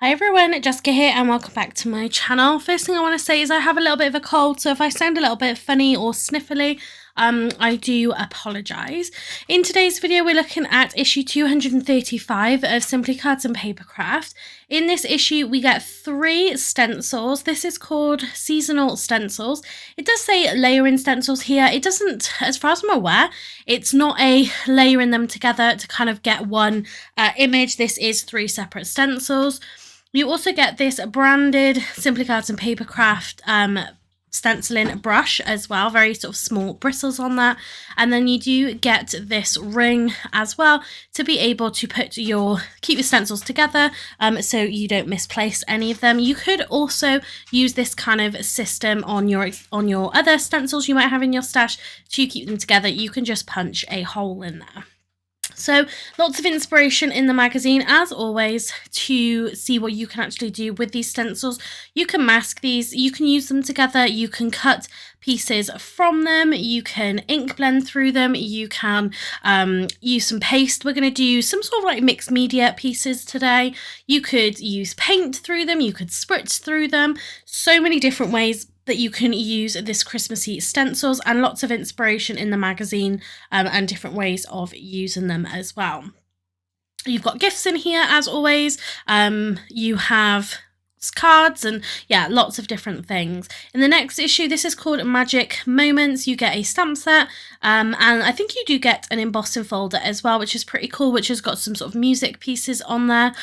Hi everyone, Jessica here and welcome back to my channel. First thing I want to say is I have a little bit of a cold, so if I sound a little bit funny or sniffly, I do apologise. In today's video we're looking at issue 235 of Simply Cards and Papercraft. In this issue we get 3 stencils. This is called seasonal stencils. It does say layering stencils here. It doesn't, as far as I'm aware, it's not a layering them together to kind of get one image. This is 3 separate stencils. You also get this branded Simply Cards and Papercraft stenciling brush as well, very sort of small bristles on that, and then you do get this ring as well to be able to keep your stencils together so you don't misplace any of them. You could also use this kind of system on your other stencils you might have in your stash to keep them together. You can just punch a hole in there. So lots of inspiration in the magazine, as always, to see what you can actually do with these stencils. You can mask these, you can use them together, you can cut pieces from them, you can ink blend through them, you can use some paste. We're going to do some sort of like mixed media pieces today. You could use paint through them, you could spritz through them. So many different ways that you can use this Christmassy stencils, and lots of inspiration in the magazine and different ways of using them as well. You've got gifts in here as always. You have cards and yeah, lots of different things. In the next issue, this is called Magic Moments. You get a stamp set and I think you do get an embossing folder as well, which is pretty cool, which has got some sort of music pieces on there.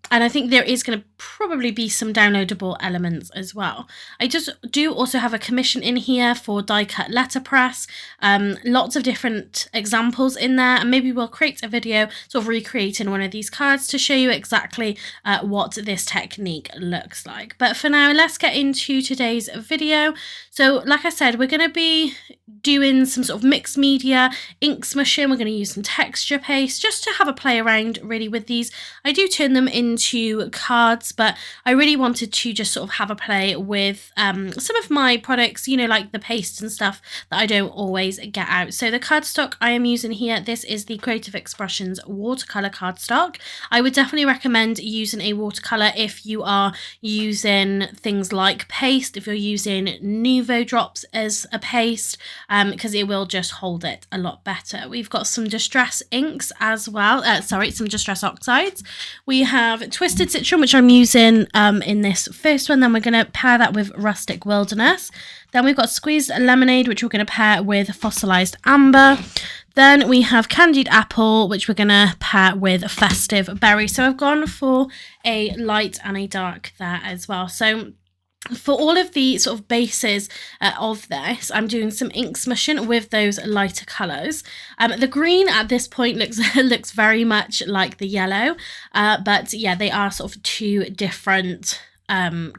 And I think there is going to probably be some downloadable elements as well. I just do also have a commission in here for die cut letterpress. Lots of different examples in there, and maybe we'll create a video sort of recreating one of these cards to show you exactly what this technique looks like. But for now, let's get into today's video. So like I said, we're going to be doing some sort of mixed media ink smushing. We're going to use some texture paste just to have a play around really with these. I do turn them into cards, but I really wanted to just sort of have a play with some of my products, you know, like the pastes and stuff that I don't always get out. So the cardstock I am using here, this is the Creative Expressions watercolor cardstock. I would definitely recommend using a watercolor if you are using things like paste, if you're using Nuvo drops as a paste, because it will just hold it a lot better. We've got some distress inks as well, some distress oxides. We have Twisted Citron, which I'm using in this first one. Then we're going to pair that with Rustic Wilderness. Then we've got Squeezed Lemonade, which we're going to pair with Fossilized Amber. Then we have Candied Apple, which we're going to pair with Festive Berry. So I've gone for a light and a dark there as well. So for all of the sort of bases of this, I'm doing some ink smushing with those lighter colours. The green at this point looks very much like the yellow, but yeah, they are sort of 2 different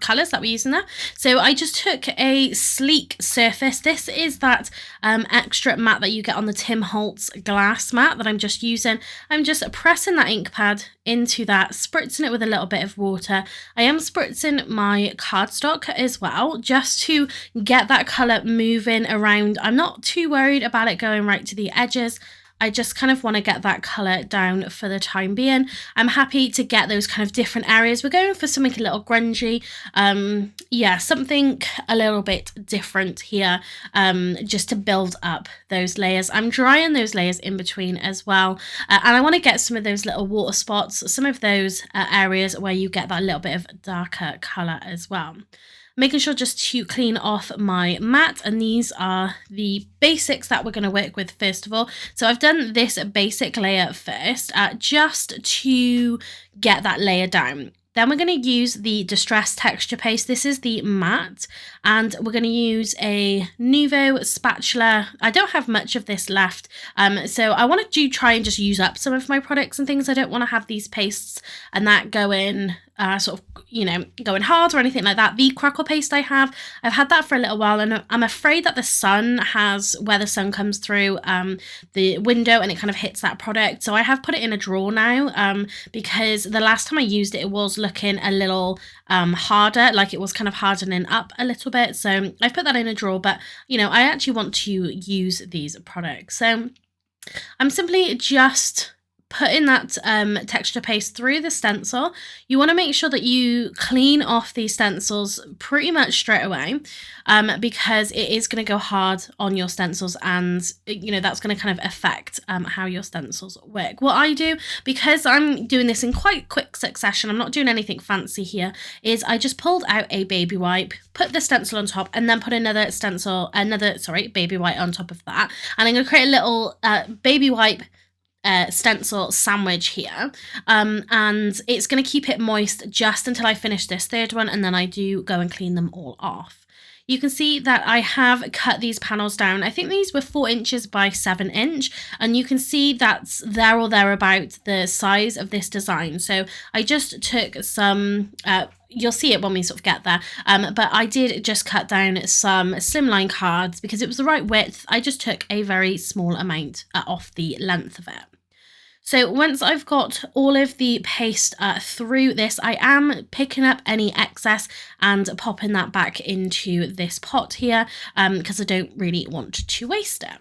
colours that we're using there. So I just took a sleek surface. This is that extra matte that you get on the Tim Holtz glass mat that I'm just using. I'm just pressing that ink pad into that, spritzing it with a little bit of water. I am spritzing my cardstock as well, just to get that colour moving around. I'm not too worried about it going right to the edges. I just kind of want to get that colour down for the time being. I'm happy to get those kind of different areas. We're going for something a little grungy. Yeah, something a little bit different here, just to build up those layers. I'm drying those layers in between as well. And I want to get some of those little water spots, some of those areas where you get that little bit of darker colour as well. Making sure just to clean off my mat, and these are the basics that we're going to work with first of all. So I've done this basic layer first, just to get that layer down. Then we're going to use the Distress Texture Paste. This is the matte, and we're going to use a Nuvo Spatula. I don't have much of this left, so I wanted to try and just use up some of my products and things. I don't want to have these pastes and that go in sort of, you know, going hard or anything like that. The crackle paste I've had that for a little while, and I'm afraid that the sun where the sun comes through the window and it kind of hits that product. So I have put it in a drawer now, because the last time I used it, it was looking a little harder, like it was kind of hardening up a little bit. So I've put that in a drawer, but you know, I actually want to use these products. So I'm simply just putting that texture paste through the stencil, you want to make sure that you clean off these stencils pretty much straight away, because it is going to go hard on your stencils, and you know that's going to kind of affect how your stencils work. What I do, because I'm doing this in quite quick succession, I'm not doing anything fancy here, is I just pulled out a baby wipe, put the stencil on top, and then put another baby wipe on top of that, and I'm going to create a little baby wipe stencil sandwich here, and it's going to keep it moist just until I finish this third one, and then I do go and clean them all off. You can see that I have cut these panels down. I think these were 4 inches by 7 inch, and you can see that's there or thereabout the size of this design. So I just took some, you'll see it when we sort of get there, but I did just cut down some slimline cards because it was the right width. I just took a very small amount off the length of it. So once I've got all of the paste through this, I am picking up any excess and popping that back into this pot here, because I don't really want to waste it.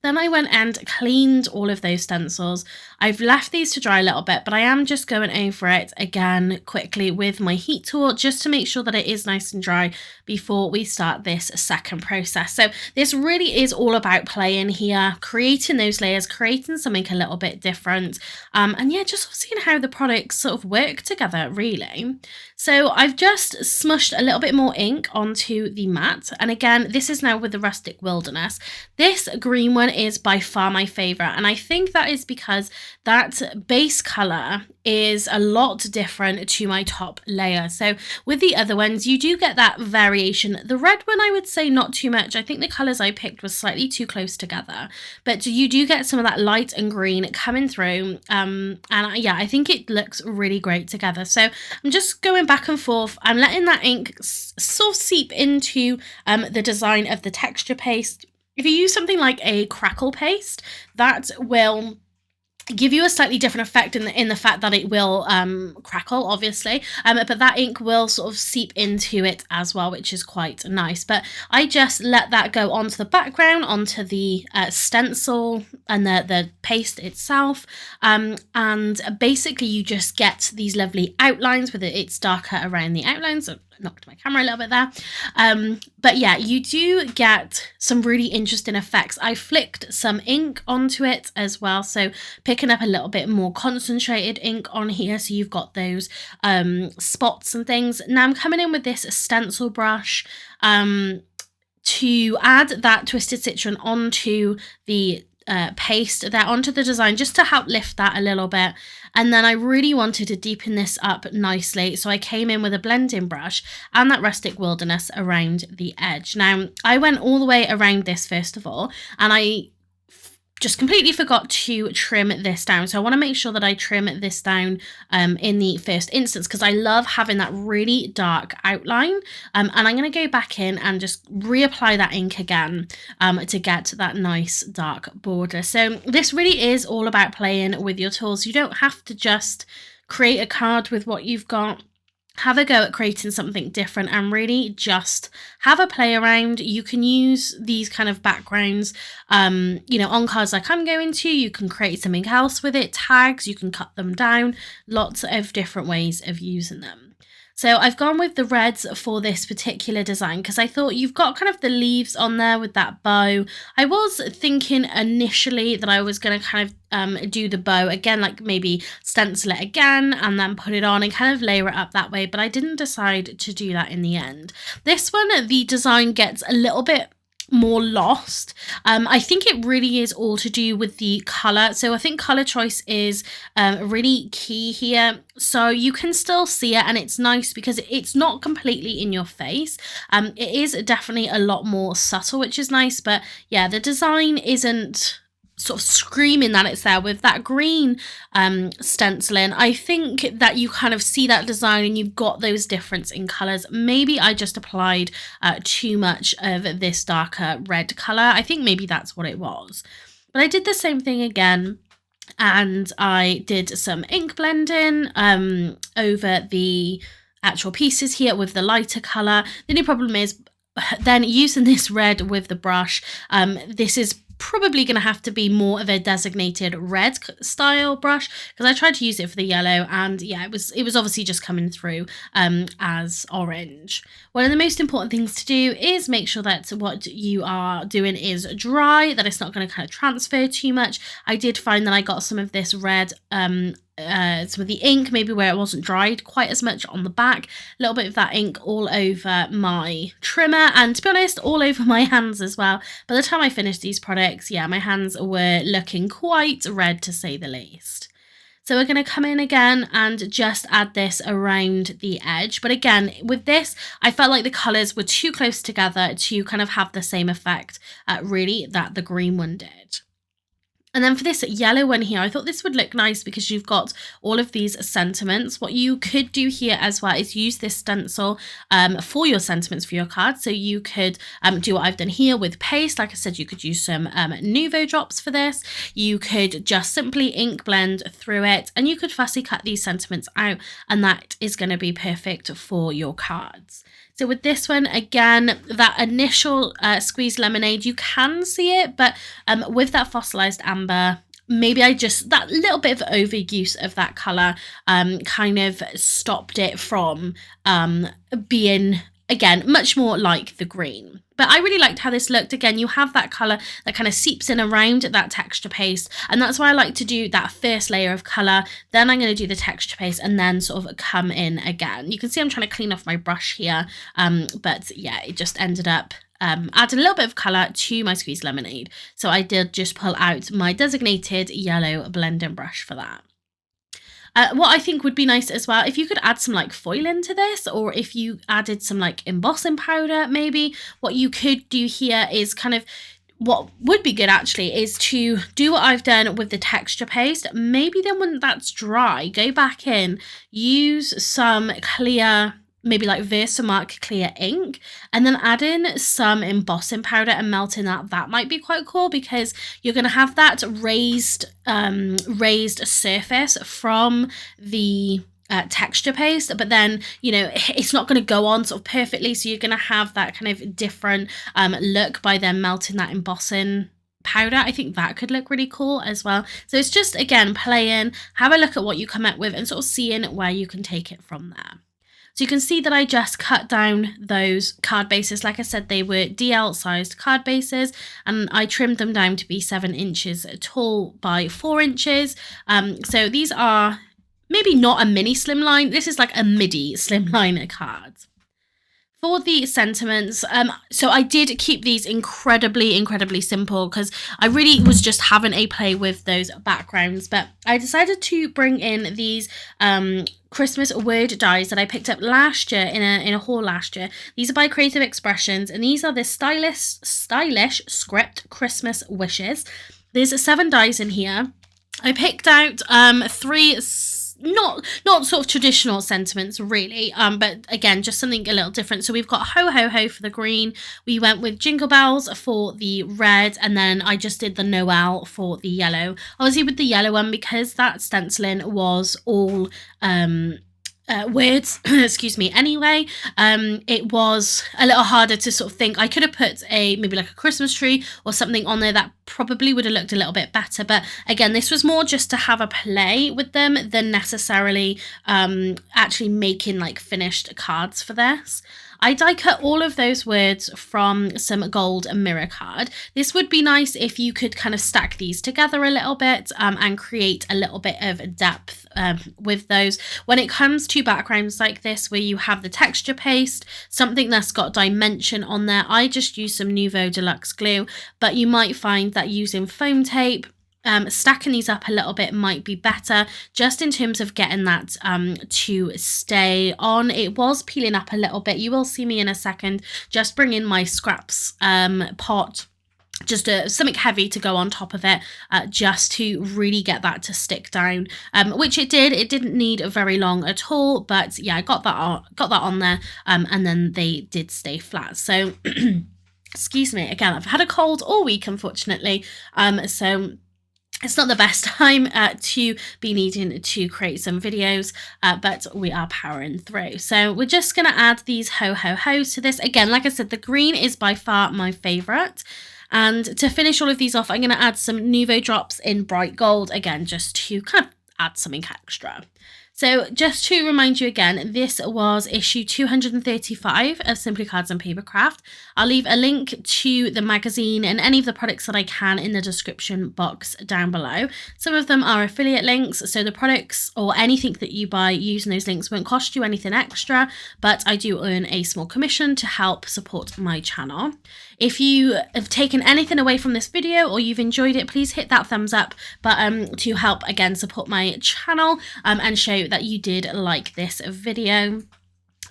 Then I went and cleaned all of those stencils. I've left these to dry a little bit, but I am just going over it again quickly with my heat tool just to make sure that it is nice and dry before we start this second process. So this really is all about playing here, creating those layers, creating something a little bit different, and yeah, just seeing how the products sort of work together, really. So I've just smushed a little bit more ink onto the mat, and again, this is now with the Rustic Wilderness. This green one is by far my favorite, and I think that is because that base color is a lot different to my top layer. So with the other ones, you do get that variation. The red one, I would say not too much. I think the colors I picked was slightly too close together, but you do get some of that light and green coming through, and yeah, I think it looks really great together. So I'm just going back and forth. I'm letting that ink sort of seep into the design of the texture paste. If you use something like a crackle paste, that will give you a slightly different effect in the fact that it will crackle, obviously, but that ink will sort of seep into it as well, which is quite nice. But I just let that go onto the background, onto the stencil and the paste itself, and basically you just get these lovely outlines with it's darker around the outlines. So knocked my camera a little bit there, but yeah, you do get some really interesting effects. I flicked some ink onto it as well, so picking up a little bit more concentrated ink on here, so you've got those spots and things. Now I'm coming in with this stencil brush to add that twisted citron onto the paste there, onto the design, just to help lift that a little bit. And then I really wanted to deepen this up nicely, so I came in with a blending brush and that Rustic Wilderness around the edge. Now I went all the way around this first of all, and I just completely forgot to trim this down. So I want to make sure that I trim this down in the first instance, because I love having that really dark outline. And I'm going to go back in and just reapply that ink again to get that nice dark border. So this really is all about playing with your tools. You don't have to just create a card with what you've got. Have a go at creating something different and really just have a play around. You can use these kind of backgrounds, you know, on cards like I'm going to. You can create something else with it, tags, you can cut them down, lots of different ways of using them. So I've gone with the reds for this particular design because I thought you've got kind of the leaves on there with that bow. I was thinking initially that I was going to kind of do the bow again, like maybe stencil it again and then put it on and kind of layer it up that way, but I didn't decide to do that in the end. This one, the design gets a little bit more lost. I think it really is all to do with the color. So I think color choice is really key here. So you can still see it, and it's nice because it's not completely in your face. It is definitely a lot more subtle, which is nice. But yeah, the design isn't sort of screaming that it's there with that green stenciling. I think that you kind of see that design and you've got those difference in colors. Maybe I just applied too much of this darker red color. I think maybe that's what it was. But I did the same thing again, and I did some ink blending over the actual pieces here with the lighter color. The only problem is then using this red with the brush, this is probably going to have to be more of a designated red style brush, because I tried to use it for the yellow, and yeah, it was obviously just coming through as orange. One of the most important things to do is make sure that what you are doing is dry, that it's not going to kind of transfer too much. I did find that I got some of this red some of the ink maybe where it wasn't dried quite as much on the back, a little bit of that ink all over my trimmer, and to be honest, all over my hands as well. By the time I finished these products, yeah, my hands were looking quite red, to say the least. So we're going to come in again and just add this around the edge. But again, with this, I felt like the colours were too close together to kind of have the same effect really that the green one did. And then for this yellow one here, I thought this would look nice because you've got all of these sentiments. What you could do here as well is use this stencil for your sentiments for your card. So you could do what I've done here with paste. Like I said, you could use some Nuvo drops for this. You could just simply ink blend through it, and you could fussy cut these sentiments out, and that is going to be perfect for your cards. So with this one, again, that initial squeezed lemonade, you can see it, but with that fossilized amber, maybe that little bit of overuse of that colour kind of stopped it from being, again, much more like the green. But I really liked how this looked. Again, you have that colour that kind of seeps in around that texture paste. And that's why I like to do that first layer of colour. Then I'm going to do the texture paste and then sort of come in again. You can see I'm trying to clean off my brush here. But yeah, it just ended up adding a little bit of colour to my squeezed lemonade. So I did just pull out my designated yellow blending brush for that. What I think would be nice as well, if you could add some like foil into this, or if you added some like embossing powder, maybe what you could do here is kind of, what would be good actually is to do what I've done with the texture paste. Maybe then when that's dry, go back in, use some clear, maybe like Versamark Clear Ink, and then add in some embossing powder and melt in that. That might be quite cool because you're going to have that raised surface from the texture paste, but then, you know, it's not going to go on sort of perfectly, so you're going to have that kind of different look by then melting that embossing powder. I think that could look really cool as well. So it's just, again, playing, have a look at what you come up with and sort of seeing where you can take it from there. So you can see that I just cut down those card bases. Like I said, they were DL sized card bases, and I trimmed them down to be 7 inches tall by 4 inches. So these are maybe not a mini slimline. This is like a midi slimline cards. For the sentiments, so I did keep these incredibly simple because I really was just having a play with those backgrounds, but I decided to bring in these Christmas word dies that I picked up last year in a haul last year. These are by Creative Expressions, and these are the stylish script Christmas wishes. There's 7 dies in here. I picked out 3 not sort of traditional sentiments really, but again, just something a little different. So we've got ho ho ho for the green, we went with jingle bells for the red, and then I just did the Noel for the yellow. Obviously with the yellow one, because that stenciling was all words, excuse me, anyway, it was a little harder to sort of think. I could have put maybe like a Christmas tree or something on there that probably would have looked a little bit better, but again, this was more just to have a play with them than necessarily actually making like finished cards for this. I die cut all of those words from some gold mirror card. This would be nice if you could kind of stack these together a little bit and create a little bit of depth with those. When it comes to backgrounds like this, where you have the texture paste, something that's got dimension on there, I just use some Nuvo Deluxe glue, but you might find that using foam tape, stacking these up a little bit might be better, just in terms of getting that to stay on. It was peeling up a little bit. You will see me in a second just bring in my scraps pot, just something heavy to go on top of it, just to really get that to stick down, which it did. It didn't need very long at all, but yeah, I got that on there, and then they did stay flat. So excuse me, again, I've had a cold all week, unfortunately, so it's not the best time to be needing to create some videos, but we are powering through. So we're just going to add these ho ho ho's to this. Again, like I said, the green is by far my favourite. And to finish all of these off, I'm going to add some Nuvo drops in bright gold, again, just to kind of add something extra. So just to remind you again, this was issue 235 of Simply Cards and Papercraft. I'll leave a link to the magazine and any of the products that I can in the description box down below. Some of them are affiliate links, so the products or anything that you buy using those links won't cost you anything extra, but I do earn a small commission to help support my channel. If you have taken anything away from this video or you've enjoyed it, please hit that thumbs up button to help again support my channel and show that you did like this video.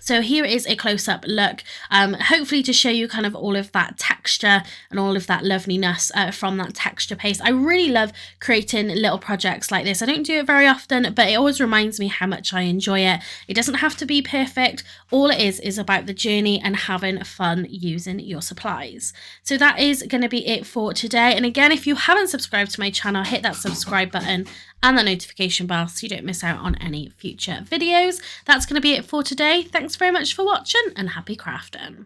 So here is a close-up look, hopefully to show you kind of all of that texture and all of that loveliness from that texture paste. I really love creating little projects like this. I don't do it very often, but it always reminds me how much I enjoy it. It doesn't have to be perfect. All it is about the journey and having fun using your supplies. So that is going to be it for today. And again, if you haven't subscribed to my channel, hit that subscribe button and the notification bell so you don't miss out on any future videos. That's going to be it for today. Thanks very much for watching and happy crafting.